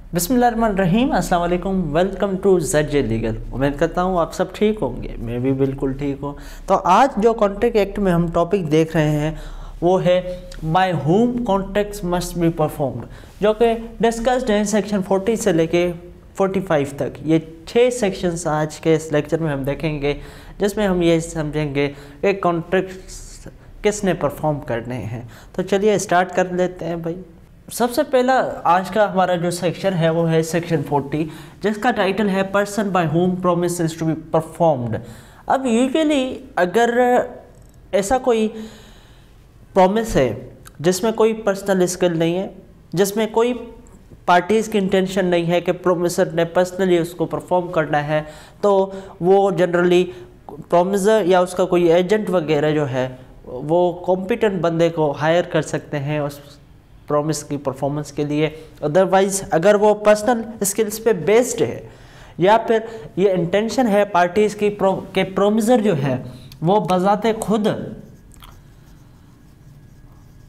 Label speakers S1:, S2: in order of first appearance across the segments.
S1: बिस्मिल्लाहिर्रहमानिर्रहीम, अस्सलाम वालेकुम। Welcome to ZJ legal. उम्मीद करता हूँ आप सब ठीक होंगे, मैं भी बिल्कुल ठीक हूँ। तो आज जो कॉन्ट्रैक्ट एक्ट में हम टॉपिक देख रहे हैं वो है by whom contracts must be performed, जो कि डिस्कस्ड है सेक्शन 40 से लेके 45 तक। ये 6 सेक्शंस आज के इस लेक्चर में हम देखेंगे, जिसमें हम ये समझेंगे कि कॉन्ट्रैक्ट्स किसने परफॉर्म करने हैं। तो चलिए स्टार्ट कर लेते हैं भाई। सबसे पहला आज का हमारा जो सेक्शन है वो है सेक्शन 40, जिसका टाइटल है person by whom promise is to be performed. अब यूजुअली अगर ऐसा कोई प्रॉमिस है जिसमें कोई पर्सनल स्किल नहीं है, जिसमें कोई पार्टीज़ की इंटेंशन नहीं है कि प्रोमिसर ने पर्सनली उसको परफॉर्म करना है, तो वो जनरली प्रोमिसर या उसका कोई एजेंट वगैरह जो है वो कॉम्पिटेंट बंदे को हायर कर सकते हैं उस प्रॉमिस की परफॉर्मेंस के लिए। अदरवाइज़ अगर वो पर्सनल स्किल्स पे बेस्ड है या फिर ये इंटेंशन है पार्टीज़ की के प्रोमिसर जो है वो बजाते खुद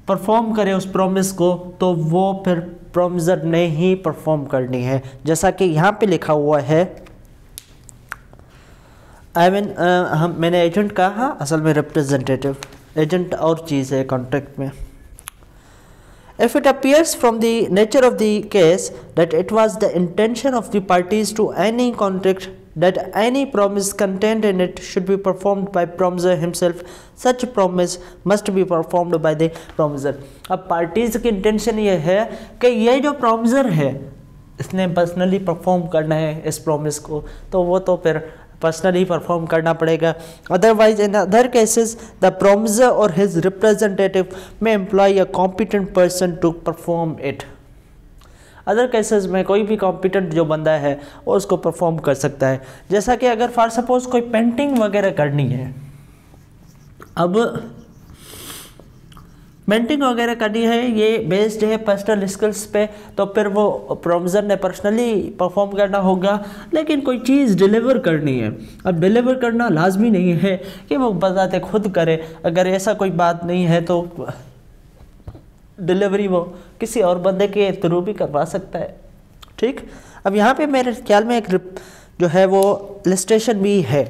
S1: परफॉर्म करे उस प्रॉमिस को, तो वो फिर प्रोमिसर ने ही परफॉर्म करनी है। जैसा कि यहाँ पे लिखा हुआ है, मैंने एजेंट कहा, असल में रिप्रेजेंटेटिव। एजेंट और चीज़ है कॉन्ट्रैक्ट में। If it appears from the nature of the case that it was the intention of the parties to any contract that any promise contained in it should be performed by promiser himself, such promise must be performed by the promiser। अब parties की intention ये है कि ये जो promiser है इसने personally perform करना है इस प्रॉमिस को, तो वो तो फिर पर्सनली परफॉर्म करना पड़ेगा। Otherwise in other cases the promisor or his representative may employ a competent person to perform it. Other cases में कोई भी कॉम्पिटेंट जो बंदा है वो उसको परफॉर्म कर सकता है। जैसा कि अगर फॉर सपोज कोई पेंटिंग वगैरह करनी है, अब पेंटिंग वगैरह करनी है, ये बेस्ड है पर्सनल स्किल्स पे, तो फिर वो प्रोमिसर ने पर्सनली परफॉर्म करना होगा। लेकिन कोई चीज़ डिलीवर करनी है, अब डिलीवर करना लाजमी नहीं है कि वो बजाते खुद करे। अगर ऐसा कोई बात नहीं है तो डिलीवरी वो किसी और बंदे के थ्रू भी करवा सकता है। ठीक, अब यहाँ पे मेरे ख्याल में एक जो है वो इलस्ट्रेशन भी है।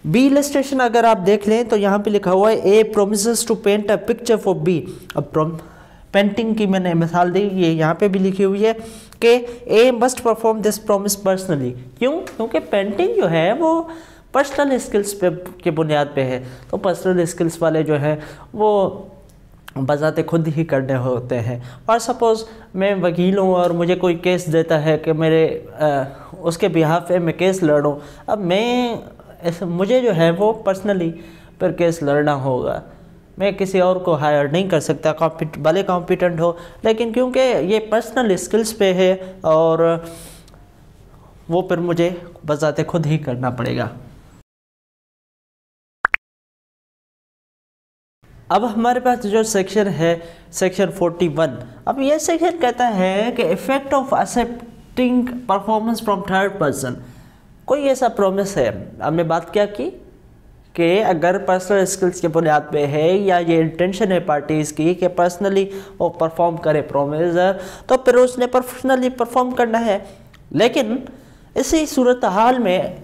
S1: बी इलस्ट्रेशन अगर आप देख लें तो यहाँ पे लिखा हुआ है A promises to paint a picture for B. अब पेंटिंग की मैंने मिसाल दी, ये यहाँ पे भी लिखी हुई है कि A must perform this promise personally. क्यों? क्योंकि पेंटिंग जो है वो पर्सनल स्किल्स पे के बुनियाद पे है, तो पर्सनल स्किल्स वाले जो है वो बजाते खुद ही करने होते हैं। और सपोज़ मैं वकील हूँ और मुझे कोई केस देता है कि मेरे उसके बिहाफ पे मैं केस लड़ूँ, अब मुझे जो है वो पर्सनली पर केस लड़ना होगा, मैं किसी और को हायर नहीं कर सकता, भले कॉम्पिटेंट हो, लेकिन क्योंकि ये पर्सनल स्किल्स पे है और वो फिर मुझे बजाते खुद ही करना पड़ेगा। अब हमारे पास जो सेक्शन है सेक्शन 41। अब ये सेक्शन कहता है कि effect of accepting performance from third person. कोई ऐसा प्रॉमिस है, हमने बात क्या की कि अगर पर्सनल स्किल्स के बुनियाद पे है या ये इंटेंशन है पार्टीज़ की कि पर्सनली वो परफॉर्म करे प्रोमिसर, तो फिर उसने पर्सनली परफॉर्म करना है। लेकिन इसी सूरत हाल में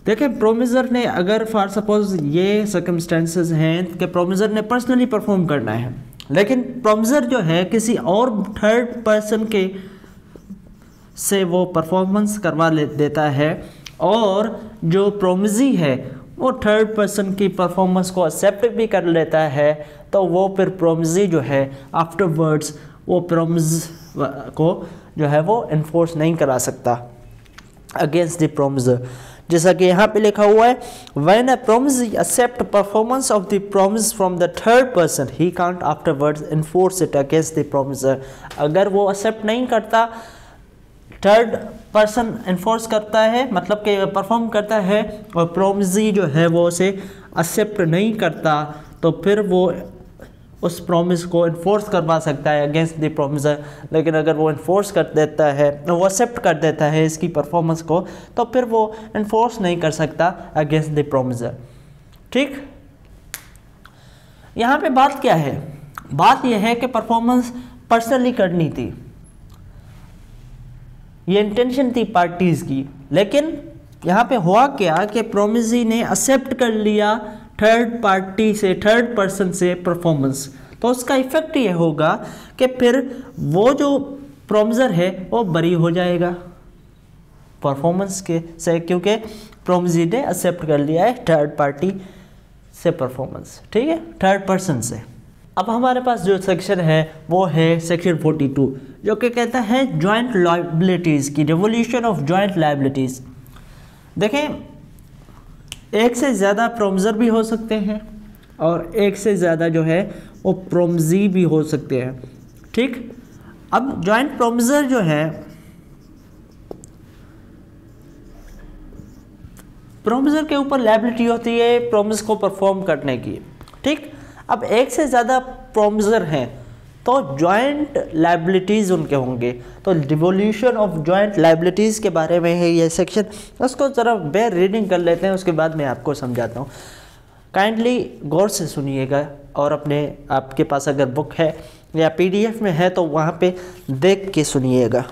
S1: देखें, प्रोमिसर ने अगर फॉर सपोज ये सर्कमस्टेंसेस हैं कि प्रोमिसर ने पर्सनली परफॉर्म करना है, लेकिन प्रोमिसर जो है किसी और थर्ड पर्सन के से वो परफॉर्मेंस करवा देता है और जो प्रोमिसी है वो थर्ड पर्सन की परफॉर्मेंस को एक्सेप्ट भी कर लेता है, तो वो फिर प्रोमिसी जो है आफ्टरवर्ड्स वो प्रोमिस को जो है वो इन्फोर्स नहीं करा सकता अगेंस्ट द प्रोमिसर। जैसा कि यहाँ पे लिखा हुआ है, when a promisee accept performance of the promise from the third person he can't afterwards enforce it against the promisor. अगर वो एक्सेप्ट नहीं करता, थर्ड पर्सन इन्फोर्स करता है, मतलब कि परफॉर्म करता है, और प्रोमिसी जो है वो उसे एक्सेप्ट नहीं करता, तो फिर वो उस प्रॉमिस को इन्फोर्स करवा सकता है अगेंस्ट द प्रोमिसर। लेकिन अगर वो इन्फोर्स कर देता है, वो एक्सेप्ट कर देता है इसकी परफॉर्मेंस को, तो फिर वो इन्फोर्स नहीं कर सकता अगेंस्ट द प्रोमिसर। ठीक, यहाँ पे बात क्या है? बात यह है कि परफॉर्मेंस पर्सनली करनी थी, ये इंटेंशन थी पार्टीज की, लेकिन यहाँ पे हुआ क्या कि प्रोमिजी ने एक्सेप्ट कर लिया थर्ड पार्टी से, थर्ड पर्सन से परफॉर्मेंस। तो उसका इफेक्ट ये होगा कि फिर वो जो प्रोमिजर है वो बरी हो जाएगा परफॉर्मेंस के से, क्योंकि प्रोमिजी ने एक्सेप्ट कर लिया है थर्ड पार्टी से परफॉर्मेंस, ठीक है, थर्ड पर्सन से। अब हमारे पास जो सेक्शन है वो है सेक्शन 42, जो कि कहता है जॉइंट लायबिलिटीज़ की, रिवोल्यूशन ऑफ जॉइंट लायबिलिटीज़। देखें, एक से ज़्यादा प्रोमिजर भी हो सकते हैं और एक से ज़्यादा जो है वो प्रोमिजी भी हो सकते हैं, ठीक। अब जॉइंट प्रोमिजर जो है, प्रोमिजर के ऊपर लायबिलिटी होती है प्रोमिस को परफॉर्म करने की, ठीक। अब एक से ज़्यादा प्रोमिजर हैं तो जॉइंट लायबिलिटीज़ उनके होंगे। तो डिवोल्यूशन ऑफ जॉइंट लायबिलिटीज़ के बारे में है ये सेक्शन, उसको ज़रा बेयर रीडिंग कर लेते हैं, उसके बाद मैं आपको समझाता हूँ। काइंडली गौर से सुनिएगा और अपने आपके पास अगर बुक है या PDF में है तो वहाँ पे देख के सुनिएगा।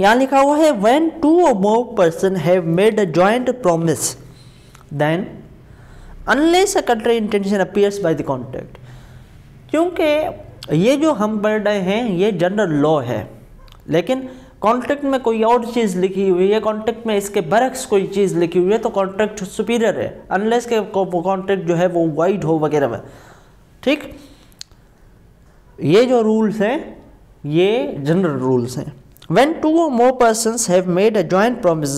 S1: यहाँ लिखा हुआ है when two or more person have made a joint promise then unless a contrary intention appears by the contract। क्योंकि ये जो हम पढ़ रहे हैं ये जनरल लॉ है, लेकिन कॉन्ट्रैक्ट में कोई और चीज़ लिखी हुई है, कॉन्ट्रैक्ट में इसके बरक्स कोई चीज़ लिखी हुई है, तो कॉन्ट्रैक्ट सुपीरियर है अनलेस के कॉन्ट्रैक्ट जो है वो वाइड हो वगैरह, ठीक। ये जो रूल्स हैं ये जनरल रूल्स हैं। When two or more persons have made a joint promise,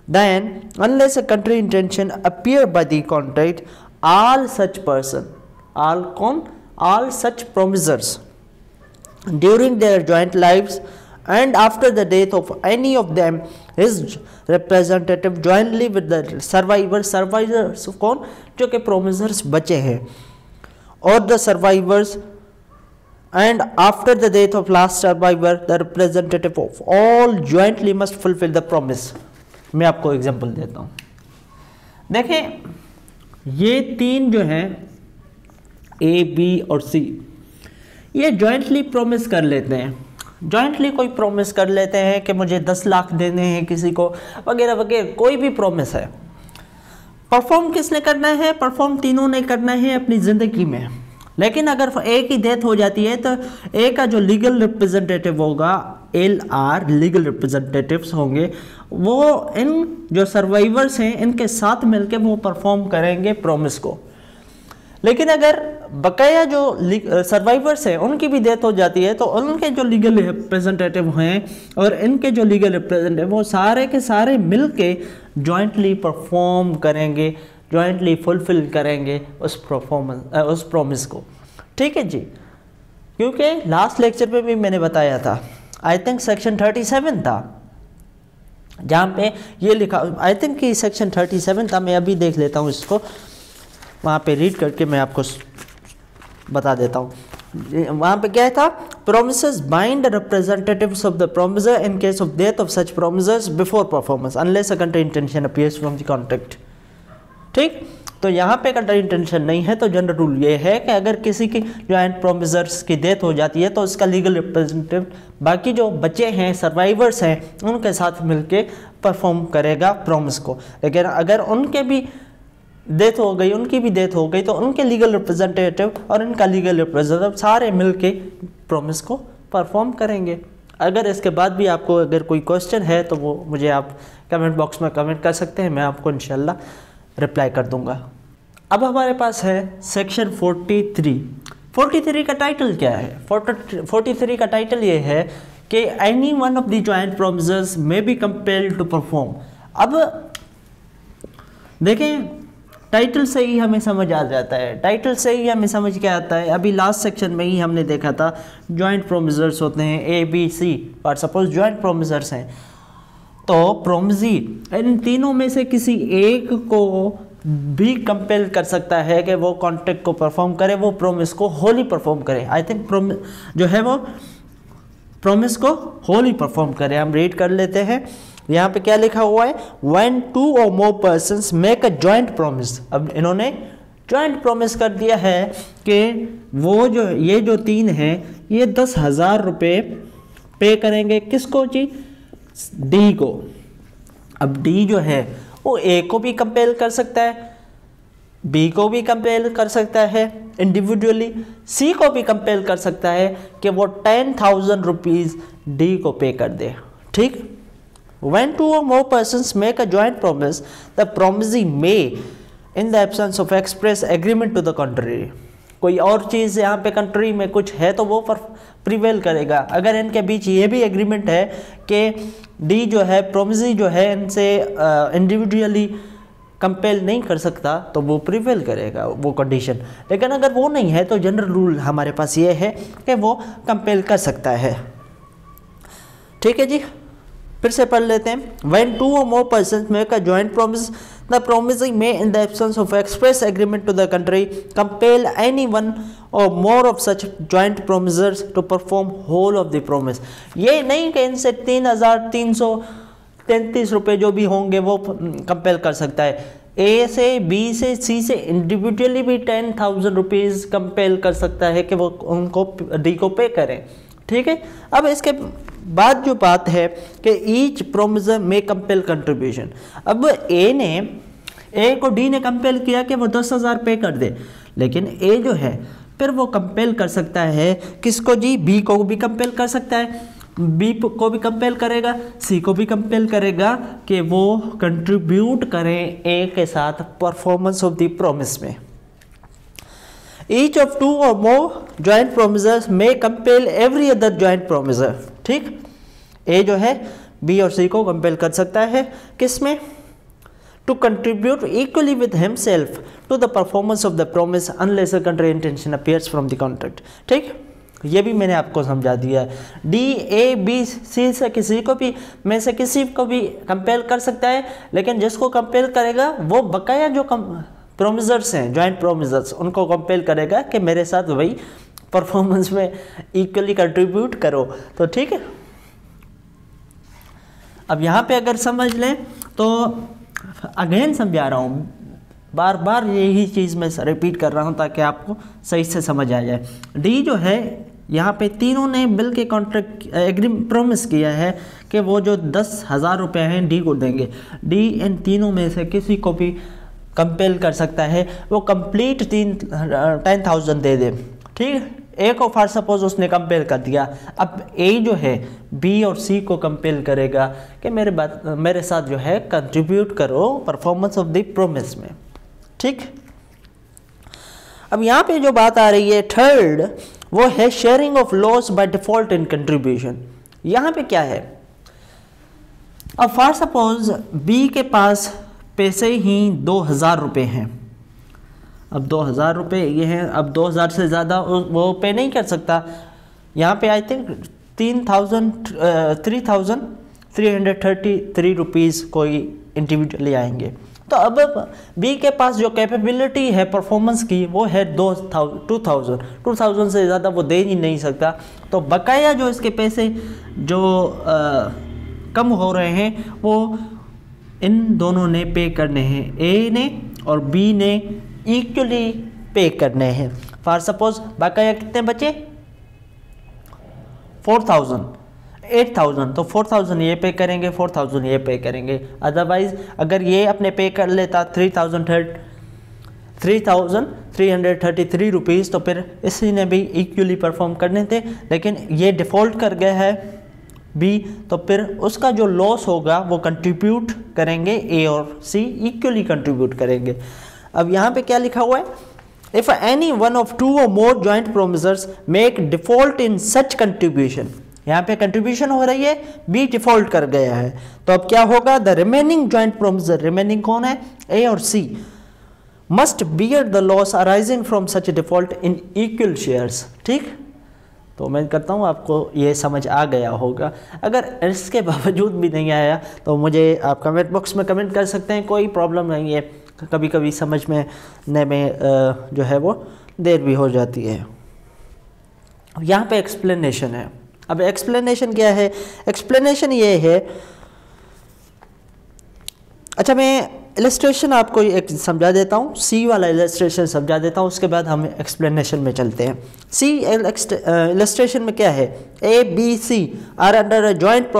S1: then unless a contrary intention appear by the contract, all such person, all such promisers during their joint lives and after the death of any of them, his representative jointly with the survivors कौन, जो कि promisers बचे हैं, or the survivors and after the death of last survivor the representative of all jointly must fulfill the promise। मैं आपको example देता हूँ। देखें, ये तीन जो हैं A, B और C, ये जॉइंटली प्रॉमिस कर लेते हैं, जॉइंटली कोई प्रॉमिस कर लेते हैं कि मुझे 10 लाख देने हैं किसी को वगैरह वगैरह, कोई भी प्रॉमिस है। परफॉर्म किसने करना है? परफॉर्म तीनों ने करना है अपनी ज़िंदगी में। लेकिन अगर एक ही डेथ हो जाती है तो एक का जो लीगल रिप्रेजेंटेटिव होगा, LR लीगल रिप्रेजेंटेटिव्स होंगे, वो इन जो सर्वाइवर्स हैं इनके साथ मिलकर वो परफॉर्म करेंगे प्रॉमिस को। लेकिन अगर बकाया जो सर्वाइवर्स हैं उनकी भी डेथ हो जाती है तो उनके जो लीगल रिप्रेजेंटेटिव हैं और इनके जो लीगल रिप्रेजेंटेटिव वो सारे के सारे मिलके जॉइंटली परफॉर्म करेंगे, जॉइंटली फुलफिल करेंगे उस प्रॉमिस को, ठीक है जी। क्योंकि लास्ट लेक्चर पे भी मैंने बताया था, आई थिंक सेक्शन 37 था जहाँ पे ये लिखा, आई थिंक कि सेक्शन 37 था, मैं अभी देख लेता हूँ इसको, वहाँ पे रीड करके मैं आपको बता देता हूँ। वहाँ पे क्या था? Promises bind representatives of the promiser in case of death of such promisers before performance unless a contrary intention appears from the contract, ठीक। तो यहाँ पे कंट्री इंटेंशन नहीं है तो जनरल रूल ये है कि अगर किसी की जॉइंट प्रोमिसर्स की डेथ हो जाती है तो उसका लीगल रिप्रेजेंटेटिव बाकी जो बचे हैं सर्वाइवर्स हैं उनके साथ मिलके परफॉर्म करेगा प्रॉमिस को। लेकिन अगर उनके भी डेथ हो गई, उनकी भी डेथ हो गई तो उनके लीगल रिप्रेजेंटेटिव और इनका लीगल रिप्रेजेंटेटिव सारे मिलके प्रॉमिस को परफॉर्म करेंगे। अगर इसके बाद भी आपको अगर कोई क्वेश्चन है तो वो मुझे आप कमेंट बॉक्स में कमेंट कर सकते हैं, मैं आपको इंशाल्लाह रिप्लाई कर दूंगा। अब हमारे पास है सेक्शन 43। 43 का टाइटल क्या है? 43 का टाइटल ये है कि any one of the joint promisers may be compelled to perform. अब देखें, टाइटल से ही हमें समझ आ जाता है, टाइटल से ही हमें समझ के आता है। अभी लास्ट सेक्शन में ही हमने देखा था जॉइंट प्रोमिसर्स होते हैं A, B, C, और सपोज जॉइंट प्रोमिसर्स हैं तो प्रोमिसी इन तीनों में से किसी एक को भी कंपेल कर सकता है कि वो कॉन्ट्रैक्ट को परफॉर्म करे, वो प्रोमिस को होली परफॉर्म करे। आई थिंक जो है वो प्रोमिस को होली परफॉर्म करे। हम रीड कर लेते हैं, यहाँ पे क्या लिखा हुआ है? When two or more persons make a joint promise। अब इन्होंने जॉइंट प्रॉमिस कर दिया है कि वो जो ये जो 3 हैं ये 10,000 रुपये पे करेंगे किसको जी, डी को। अब डी जो है वो ए को भी कंपेल कर सकता है, बी को भी कंपेल कर सकता है इंडिविजुअली, सी को भी कंपेल कर सकता है कि वो 10,000 रुपीज़ डी को पे कर दे। ठीक, when 2 or more persons make a joint promise, the promisee may, in the absence of express agreement to the contrary, कोई और चीज़ यहाँ पे कंट्री में कुछ है तो वो पर प्रिवेल करेगा। अगर इनके बीच ये भी एग्रीमेंट है कि डी जो है प्रोमिसी जो है इनसे इंडिविजुअली कंपेल नहीं कर सकता तो वो प्रिवेल करेगा वो कंडीशन। लेकिन अगर वो नहीं है तो जनरल रूल हमारे पास ये है कि वो कंपेल कर सकता है। ठीक है जी, फिर से पढ़ लेते हैं। When 2 or more persons make a joint promise, the promisee may, in the absence of express agreement to the contrary, compel any one or more of such joint promisers to perform whole of the promise। ये नहीं कि इनसे 3,333 रुपये जो भी होंगे वो compel कर सकता है, ए से बी से सी से इंडिविजुअली भी 10,000 रुपीज़ कंपेल कर सकता है कि वो उनको डी को पे करें। ठीक है, अब इसके बाद जो बात है कि ईच प्रोमिसर में कंपेल कंट्रीब्यूशन। अब ए को डी ने कंपेल किया कि वो 10,000 पे कर दे, लेकिन ए जो है फिर वो कंपेल कर सकता है किसको जी, बी को भी कंपेल कर सकता है, बी को भी कंपेल करेगा, सी को भी कंपेल करेगा कि वो कंट्रीब्यूट करें ए के साथ परफॉर्मेंस ऑफ द प्रॉमिस में। Each of 2 or more joint promisers may compel every other joint promiser। ठीक, ए जो है बी और सी को कंपेल कर सकता है किसमें, to contribute equally with himself to the performance of the promise unless a contrary intention appears from the contract. ठीक, ये भी मैंने आपको समझा दिया है। डी ए बी सी से किसी को भी में से किसी को भी कंपेल कर सकता है, लेकिन जिसको कंपेल करेगा वो बकाया जो प्रोमिसर्स हैं, जॉइंट प्रोमिसर्स, उनको कंपेल करेगा कि मेरे साथ वही परफॉर्मेंस में इक्वली कंट्रीब्यूट करो। तो ठीक है, अब यहाँ पे अगर समझ लें तो अगेन समझा रहा हूँ, बार बार यही चीज़ मैं रिपीट कर रहा हूँ ताकि आपको सही से समझ आ जाए। डी जो है यहाँ पे तीनों ने बिल के कॉन्ट्रैक्ट प्रॉमिस किया है कि वो जो 10,000 रुपये हैं डी को देंगे। डी इन तीनों में से किसी को भी कंपेल कर सकता है वो कंप्लीट 10,000 दे दे। ठीक, ए को फॉर सपोज उसने कंपेल कर दिया, अब ए जो है बी और सी को कंपेल करेगा कि मेरे साथ जो है कंट्रीब्यूट करो परफॉर्मेंस ऑफ द प्रॉमिस में। ठीक, अब यहाँ पे जो बात आ रही है थर्ड, वो है sharing of loss by default in contribution. यहाँ पे क्या है, अब फॉर सपोज बी के पास पैसे ही 2,000 रुपये हैं। अब 2,000 रुपये ये हैं, अब 2,000 से ज़्यादा वो पे नहीं कर सकता। यहाँ पे आई थिंक 3,333 रुपीज़ कोई इंडिविजुअली आएंगे। तो अब बी के पास जो कैपेबिलिटी है परफॉर्मेंस की वो है 2,000 से ज़्यादा वो दे ही नहीं सकता। तो बकाया जो इसके पैसे जो कम हो रहे हैं वो इन दोनों ने पे करने हैं, ए ने और बी ने इक्वली पे करने हैं। फॉर सपोज बकाया कितने बचे, 4,000, 8,000, तो 4,000 ये पे करेंगे, 4,000 ये पे करेंगे। अदरवाइज अगर ये अपने पे कर लेता 3,333 रुपीज़ तो फिर इसी ने भी इक्वली परफॉर्म करने थे, लेकिन ये डिफ़ॉल्ट कर गया है बी, तो फिर उसका जो लॉस होगा वो कंट्रीब्यूट करेंगे, ए और सी इक्वली कंट्रीब्यूट करेंगे। अब यहाँ पे क्या लिखा हुआ है, if any one of 2 or more joint promisers make default in such contribution, यहाँ पे कंट्रीब्यूशन हो रही है, बी डिफॉल्ट कर गया है, तो अब क्या होगा, the remaining joint promiser, remaining कौन है, ए और C, must bear the loss arising from such default in equal shares. ठीक, तो उम्मीद करता हूँ आपको ये समझ आ गया होगा। अगर इसके बावजूद भी नहीं आया तो मुझे आप कमेंट बॉक्स में कमेंट कर सकते हैं, कोई प्रॉब्लम नहीं है। कभी कभी समझने में जो है वो देर भी हो जाती है। यहाँ पे एक्सप्लेनेशन है। अब एक्सप्लेनेशन क्या है, एक्सप्लेनेशन ये है, अच्छा मैं इलस्ट्रेशन आपको एक समझा देता हूँ, सी वाला इलस्ट्रेशन समझा देता हूँ, उसके बाद हम एक्सप्लेनेशन में चलते हैं। सी इलस्ट्रेशन में क्या है, A B C are under a joint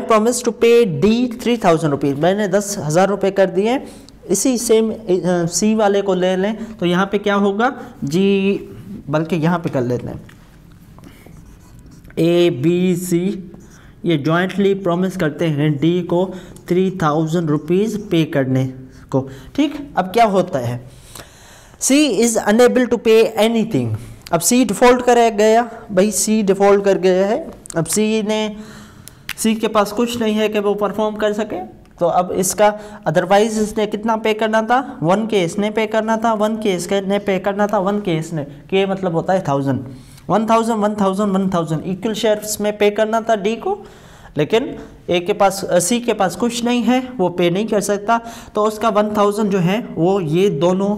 S1: promise to pay D 3000 rupees. मैंने 10,000 रुपये कर दिए हैं। इसी सेम सी वाले को ले लें तो यहाँ पे क्या होगा जी, बल्कि यहाँ पे कर लेते हैं, ए बी सी ये जॉइंटली प्रॉमिस करते हैं डी को 3000 रुपीज़ पे करने को। ठीक, अब क्या होता है, सी is unable to pay anything. अब सी डिफ़ॉल्ट कर गया, भाई सी डिफ़ॉल्ट कर गया है। अब सी के पास कुछ नहीं है कि वो परफॉर्म कर सके, तो अब इसका अदरवाइज इसने कितना पे करना था, 1 के इसने पे करना था, 1 के इसने पे करना था, 1 के इसने, के मतलब होता है 1000, 1000 1000 1000 इक्वल शेयर्स में पे करना था डी को, लेकिन ए के पास सी के पास कुछ नहीं है, वो पे नहीं कर सकता, तो उसका 1000 जो है वो ये दोनों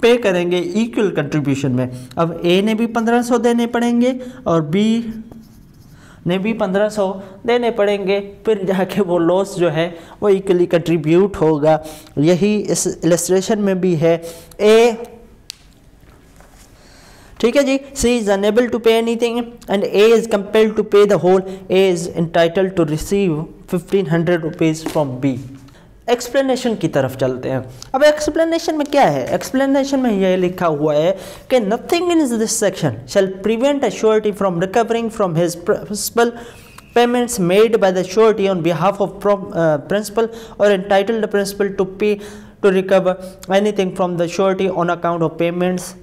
S1: पे करेंगे इक्वल कंट्रीब्यूशन में। अब ए ने भी 1500 देने पड़ेंगे और बी ने भी 1500 देने पड़ेंगे, फिर जाके वो लॉस जो है वो इक्वली कंट्रीब्यूट होगा। यही इस इलस्ट्रेशन में भी है। ए, ठीक है जी, C is unable to pay anything and A is compelled to pay the whole, A is entitled to receive 1500 rupees from B. Explanation की तरफ चलते हैं। अब एक्सप्लेनेशन में क्या है, एक्सप्लेनेशन में यह लिखा हुआ है कि nothing in this section shall prevent a surety from recovering from his principal payments made by the surety on behalf of principal और entitled the principal to pay to recover anything from the surety on account of payments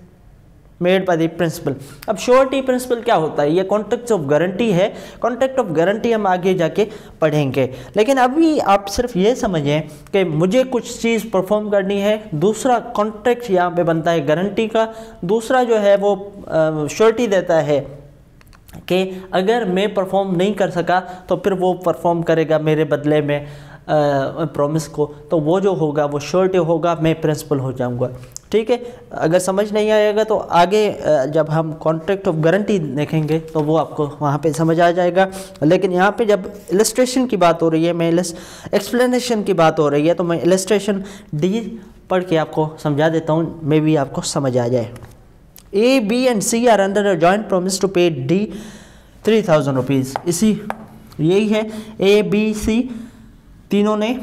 S1: made by the principal. अब surety principal क्या होता है, ये contract of guarantee है। Contract of guarantee हम आगे जाके पढ़ेंगे, लेकिन अभी आप सिर्फ ये समझें कि मुझे कुछ चीज़ परफॉर्म करनी है, दूसरा कॉन्ट्रैक्ट यहाँ पे बनता है गारंटी का, दूसरा जो है वो श्योरिटी देता है कि अगर मैं परफॉर्म नहीं कर सका तो फिर वो परफॉर्म करेगा मेरे बदले में प्रॉमिस को, तो वो जो होगा वो श्योरिटी होगा, मैं प्रिंसिपल हो जाऊंगा। ठीक है, अगर समझ नहीं आएगा तो आगे जब हम कॉन्ट्रैक्ट ऑफ गारंटी देखेंगे तो वो आपको वहाँ पे समझ आ जाएगा। लेकिन यहाँ पे जब इलस्ट्रेशन की बात हो रही है, मैं एक्सप्लेनेशन की बात हो रही है, तो मैं इलस्ट्रेशन डी पढ़ के आपको समझा देता हूँ, मे भी आपको समझ आ जाए। A B and C are under a joint promise to pay D 3000 rupees. इसी यही है, ए बी सी तीनों ने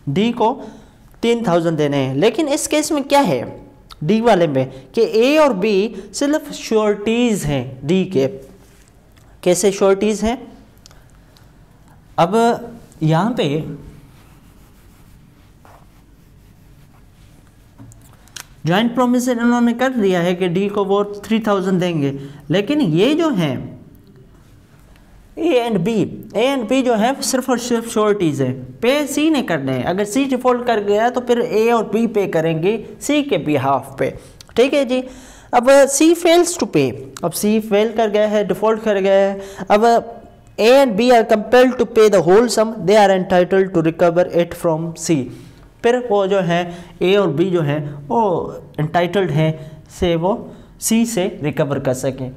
S1: डी को 3000 देने हैं। लेकिन इस केस में क्या है डी वाले में कि ए और बी सिर्फ श्योरिटीज़ हैं डी के। कैसे श्योरिटीज़ हैं, अब यहाँ पे जॉइंट प्रॉमिस इन्होंने कर दिया है कि डी को वो 3000 देंगे, लेकिन ये जो हैं ए एंड बी जो है सिर्फ और सिर्फ श्योरिटीज़ है, पे सी ने करने हैं। अगर सी डिफॉल्ट कर गया तो फिर ए और बी पे करेंगे सी के बिहाफ पे। ठीक है जी, अब सी फेल्स टू पे, अब सी फेल कर गया है, डिफॉल्ट कर गया है। अब A and B are compelled to pay the whole sum, they are entitled to recover it from C. फिर वो जो है ए और बी जो है वो एंटाइटल्ड हैं से वो सी से रिकवर कर सकें।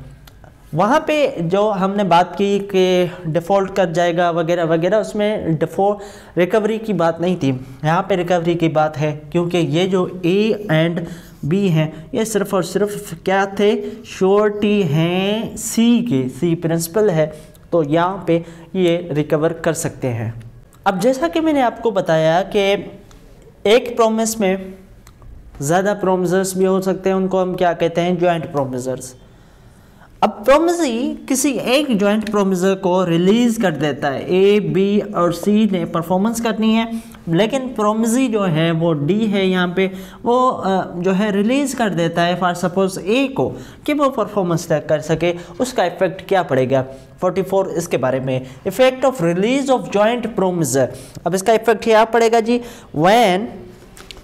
S1: वहाँ पे जो हमने बात की कि डिफ़ॉल्ट कर जाएगा वगैरह वगैरह, उसमें डिफ़ॉल्ट रिकवरी की बात नहीं थी, यहाँ पे रिकवरी की बात है, क्योंकि ये जो ए एंड बी हैं ये सिर्फ और सिर्फ क्या थे, श्योरिटी हैं सी के, सी प्रिंसिपल है, तो यहाँ पे ये रिकवर कर सकते हैं। अब जैसा कि मैंने आपको बताया कि एक प्रॉमिस में ज़्यादा प्रोमिसर्स भी हो सकते हैं, उनको हम क्या कहते हैं, जॉइंट प्रोमिसर्स। अब प्रोमिसी किसी एक जॉइंट प्रोमिसर को रिलीज़ कर देता है, ए बी और सी ने परफॉर्मेंस करनी है, लेकिन प्रोमिसी जो है वो डी है यहाँ पे, वो जो है रिलीज़ कर देता है फॉर सपोज ए को कि वो परफॉर्मेंस कर सके। उसका इफेक्ट क्या पड़ेगा 44 इसके बारे में, effect of release of joint promisor. अब इसका इफेक्ट क्या पड़ेगा जी, when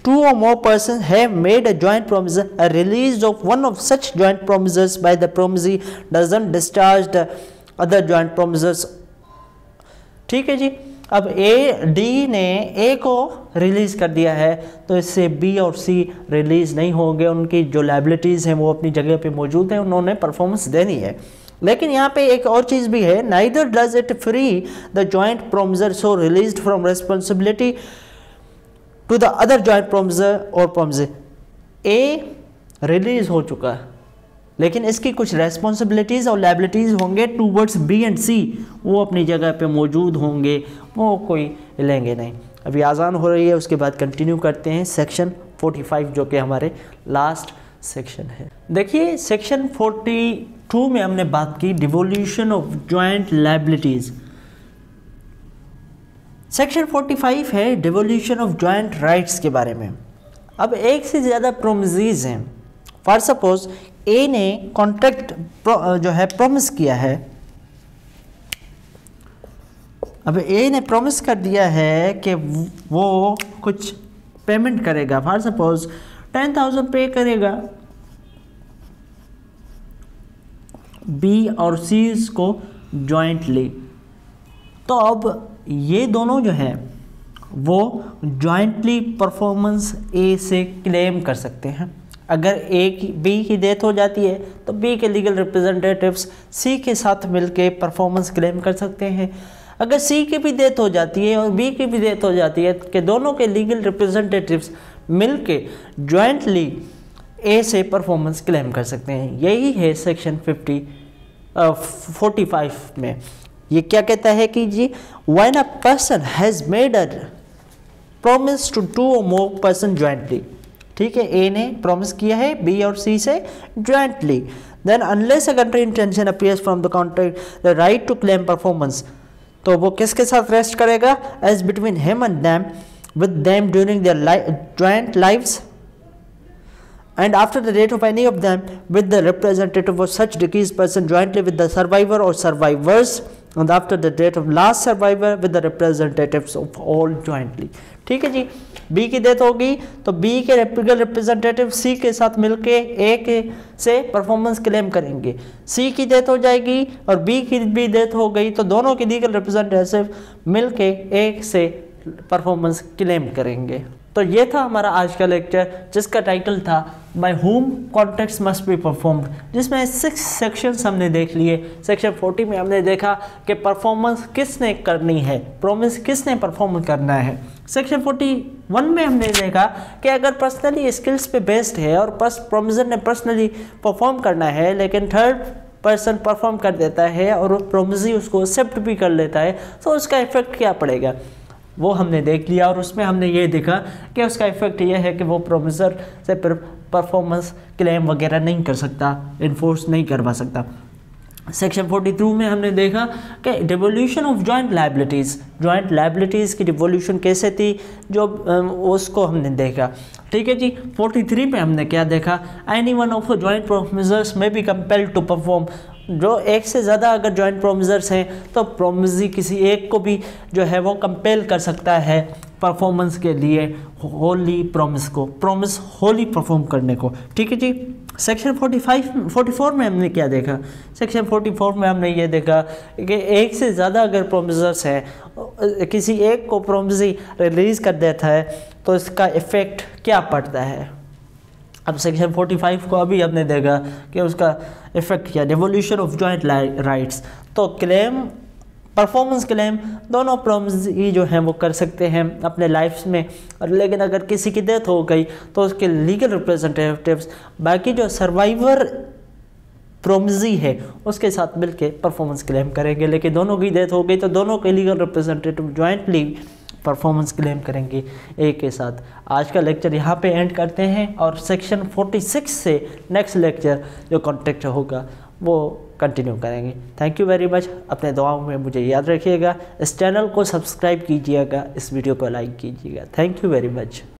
S1: two or more persons have made a joint promise, a release of one of such joint promises by the promisee doesn't discharge the other joint promises। ठीक है जी, अब A D ने ए को release कर दिया है तो इससे बी और सी रिलीज़ नहीं होंगे, उनकी जो लाइबिलिटीज़ हैं वो अपनी जगह पे मौजूद हैं, उन्होंने परफॉर्मेंस देनी है। लेकिन यहाँ पे एक और चीज़ भी है, neither does it free the joint promisor so released from responsibility to the other joint promisor और प्रोमिसर। ए रिलीज हो चुका है लेकिन इसकी कुछ रेस्पॉन्सिबिलिटीज़ और लायबिलिटीज़ होंगे टूवर्ड्स बी एंड सी, वो अपनी जगह पे मौजूद होंगे, वो कोई लेंगे नहीं। अभी आज़ान हो रही है, उसके बाद कंटिन्यू करते हैं सेक्शन 45 जो कि हमारे लास्ट सेक्शन है। देखिए सेक्शन 42 में हमने बात की devolution of joint liabilities. Section 45 है डिवोल्यूशन ऑफ जॉइंट राइट्स के बारे में। अब एक से ज़्यादा प्रोमिसेस हैं। फॉर सपोज ए ने कॉन्ट्रैक्ट जो है प्रॉमिस किया है, अब ए ने प्रॉमिस कर दिया है कि वो कुछ पेमेंट करेगा, फॉर सपोज 10,000 पे करेगा बी और सी को जॉइंटली। तो अब ये दोनों जो हैं वो जॉइंटली परफॉर्मेंस ए से क्लेम कर सकते हैं। अगर ए की बी की डेथ हो जाती है तो बी के लीगल रिप्रेजेंटेटिव्स सी के साथ मिलके परफॉर्मेंस क्लेम कर सकते हैं। अगर सी की भी डेथ हो जाती है और बी की भी डेथ हो जाती है कि दोनों के लीगल रिप्रेजेंटेटिव्स मिलके जॉइंटली ए से परफॉर्मेंस क्लेम कर सकते हैं। यही है सेक्शन 45 में। ये क्या कहता है कि जी when a person has made a promise to 2 or more person jointly, ठीक है, ए ने प्रॉमिस किया है बी और सी से jointly, then unless a contrary intention appears from the contract the right to claim performance, तो वो किसके साथ रेस्ट करेगा, as between him and them with them during their joint lives and after the date of any of them with the representative of such deceased person jointly with the survivor or survivors, and after the date of last survivor with the representatives of all jointly। ठीक है जी, B की death होगी तो B के legal representative सी के साथ मिलके ए के से परफॉर्मेंस क्लेम करेंगे। सी की डेथ हो जाएगी और बी की भी डेथ हो गई तो दोनों के लीगल रिप्रेजेंटेटिव मिलके ए से परफॉर्मेंस क्लेम करेंगे। तो ये था हमारा आज का लेक्चर जिसका टाइटल था by whom contracts must be performed, जिसमें 6 सेक्शंस हमने देख लिए। सेक्शन 40 में हमने देखा कि परफॉर्मेंस किसने करनी है, प्रॉमिस किसने परफॉर्म करना है। सेक्शन 41 में हमने देखा कि अगर पर्सनली स्किल्स पे बेस्ड है और प्रोमिसर ने पर्सनली परफॉर्म करना है लेकिन थर्ड पर्सन परफॉर्म कर देता है और प्रोमिसरी उसको एक्सेप्ट भी कर लेता है तो उसका इफेक्ट क्या पड़ेगा, वो हमने देख लिया। और उसमें हमने ये देखा कि उसका इफेक्ट ये है कि वो प्रोमिसर से परफॉर्मेंस क्लेम वगैरह नहीं कर सकता, इन्फोर्स नहीं करवा सकता। सेक्शन 42 में हमने देखा कि डिवोल्यूशन ऑफ जॉइंट लायबिलिटीज़ की डिवोल्यूशन कैसे थी, जो उसको हमने देखा। ठीक है जी। 43 में हमने क्या देखा, एनी वन ऑफ जॉइंट प्रोमिसर्स में बी कंपेल्ड टू परफॉर्म, जो एक से ज़्यादा अगर जॉइंट प्रोमिसर्स हैं तो प्रोमिसरी किसी एक को भी जो है वो कंपेल कर सकता है परफॉर्मेंस के लिए होली प्रॉमिस होली परफॉर्म करने को। ठीक है जी। सेक्शन 44 में हमने क्या देखा, सेक्शन 44 में हमने ये देखा कि एक से ज़्यादा अगर प्रोमिसर्स हैं, किसी एक को प्रोमिसरी रिलीज़ कर देता है तो इसका इफ़ेक्ट क्या पड़ता है। अब सेक्शन 45 को अभी हमने देखा कि उसका इफेक्ट क्या, डिवोल्यूशन ऑफ जॉइंट राइट्स। तो क्लेम, परफॉर्मेंस क्लेम दोनों प्रोमिसरी जो हैं वो कर सकते हैं अपने लाइफ्स में, और लेकिन अगर किसी की डेथ हो गई तो उसके लीगल रिप्रेजेंटेटिव्स बाकी जो सर्वाइवर प्रोमिसरी है उसके साथ मिलके परफॉर्मेंस क्लेम करेंगे। लेकिन दोनों की डेथ हो गई तो दोनों के legal representative jointly performance claim करेंगे एक के साथ। आज का लेक्चर यहाँ पे एंड करते हैं और सेक्शन 46 से नेक्स्ट लेक्चर जो कॉन्टेक्ट होगा वो कंटिन्यू करेंगे। Thank you very much. अपने दुआओं में मुझे याद रखिएगा, इस चैनल को सब्सक्राइब कीजिएगा, इस वीडियो को लाइक कीजिएगा। Thank you very much.